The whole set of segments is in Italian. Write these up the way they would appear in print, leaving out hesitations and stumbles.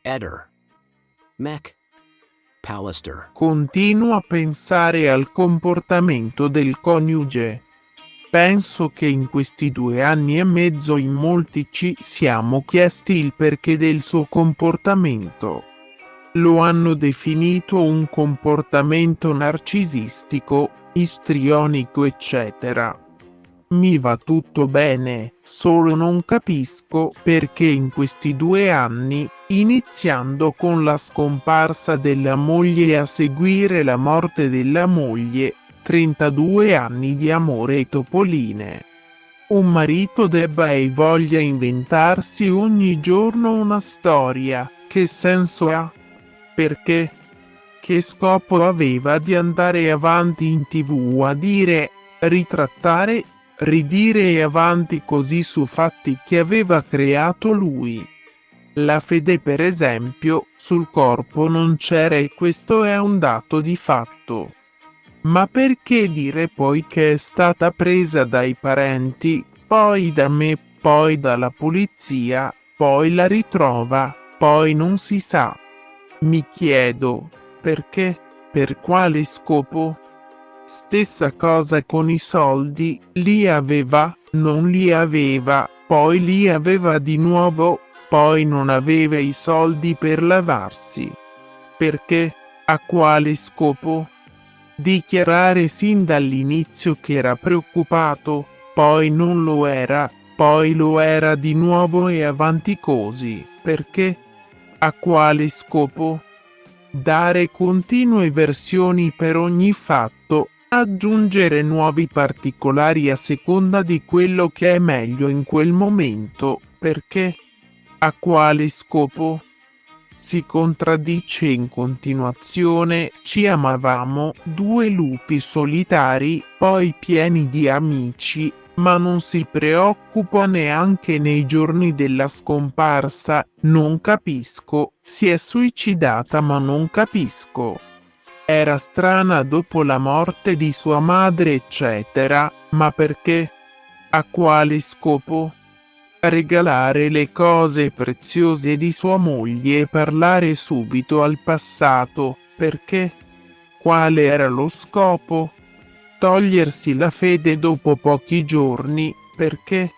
Eder. Mech. Pallister. Continuo a pensare al comportamento del coniuge. Penso che in questi 2 anni e mezzo in molti ci siamo chiesti il perché del suo comportamento. Lo hanno definito un comportamento narcisistico, istrionico, eccetera. Mi va tutto bene, solo non capisco perché in questi 2 anni, iniziando con la scomparsa della moglie e a seguire la morte della moglie, 32 anni di amore e topoline. Un marito debba e voglia inventarsi ogni giorno una storia, che senso ha? Perché? Che scopo aveva di andare avanti in TV a dire, ritrattare, ridire e avanti così su fatti che aveva creato lui? La fede, per esempio, sul corpo non c'era e questo è un dato di fatto. Ma perché dire poi che è stata presa dai parenti, poi da me, poi dalla polizia, poi la ritrova, poi non si sa? Mi chiedo, perché? Per quale scopo? Stessa cosa con i soldi, li aveva, non li aveva, poi li aveva di nuovo, poi non aveva i soldi per lavarsi. Perché? A quale scopo? Dichiarare sin dall'inizio che era preoccupato, poi non lo era, poi lo era di nuovo e avanti così. Perché? A quale scopo? Dare continue versioni per ogni fatto, aggiungere nuovi particolari a seconda di quello che è meglio in quel momento. Perché? A quale scopo? Si contraddice in continuazione, ci amavamo, 2 lupi solitari, poi pieni di amici, ma non si preoccupa neanche nei giorni della scomparsa, non capisco, si è suicidata ma non capisco. Era strana dopo la morte di sua madre, eccetera, ma perché? A quale scopo? Regalare le cose preziose di sua moglie e parlare subito al passato, perché? Quale era lo scopo? Togliersi la fede dopo pochi giorni, perché?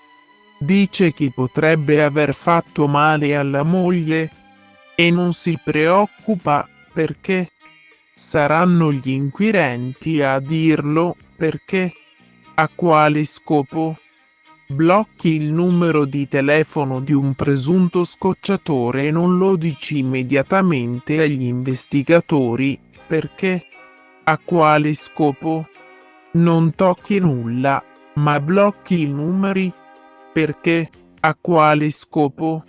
Dice che potrebbe aver fatto male alla moglie e non si preoccupa, perché? Saranno gli inquirenti a dirlo, perché? A quale scopo? Blocchi il numero di telefono di un presunto scocciatore e non lo dici immediatamente agli investigatori, perché? A quale scopo? Non tocchi nulla, ma blocchi i numeri, perché? A quale scopo?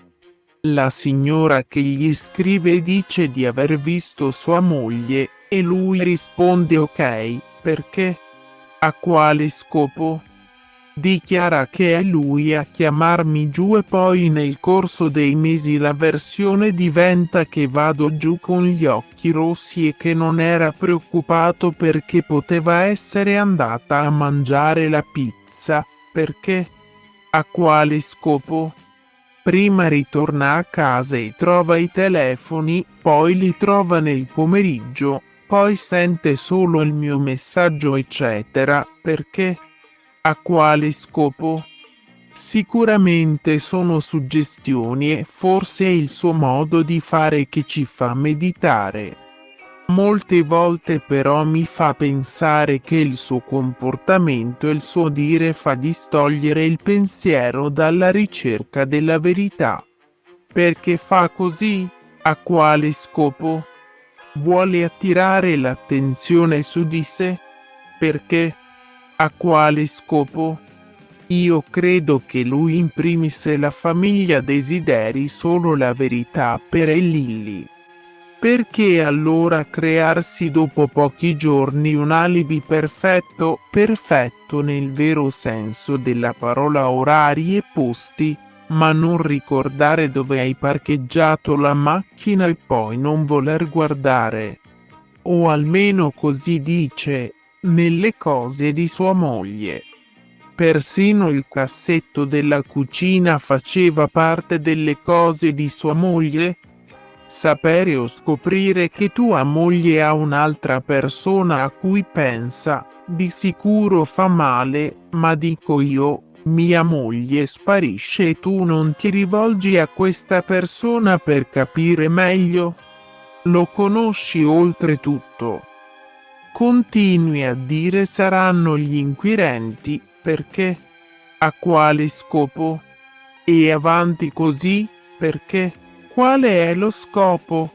La signora che gli scrive dice di aver visto sua moglie e lui risponde ok, perché? A quale scopo? Dichiara che è lui a chiamarmi giù e poi nel corso dei mesi la versione diventa che vado giù con gli occhi rossi e che non era preoccupato perché poteva essere andata a mangiare la pizza, perché? A quale scopo? Prima ritorna a casa e trova i telefoni, poi li trova nel pomeriggio, poi sente solo il mio messaggio eccetera, perché? A quale scopo? Sicuramente sono suggestioni e forse è il suo modo di fare che ci fa meditare. Molte volte però mi fa pensare che il suo comportamento e il suo dire fa distogliere il pensiero dalla ricerca della verità. Perché fa così? A quale scopo? Vuole attirare l'attenzione su di sé? Perché? A quale scopo? Io credo che lui in primis e la famiglia desideri solo la verità per Lilly. Perché allora crearsi dopo pochi giorni un alibi perfetto, perfetto nel vero senso della parola, orari e posti, ma non ricordare dove hai parcheggiato la macchina e poi non voler guardare? O almeno così dice, nelle cose di sua moglie. Persino il cassetto della cucina faceva parte delle cose di sua moglie? Sapere o scoprire che tua moglie ha un'altra persona a cui pensa, di sicuro fa male, ma dico io, mia moglie sparisce e tu non ti rivolgi a questa persona per capire meglio? Lo conosci oltretutto. Continui a dire saranno gli inquirenti, perché? A quale scopo? E avanti così, perché? Quale è lo scopo?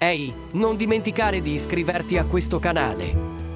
Ehi, non dimenticare di iscriverti a questo canale.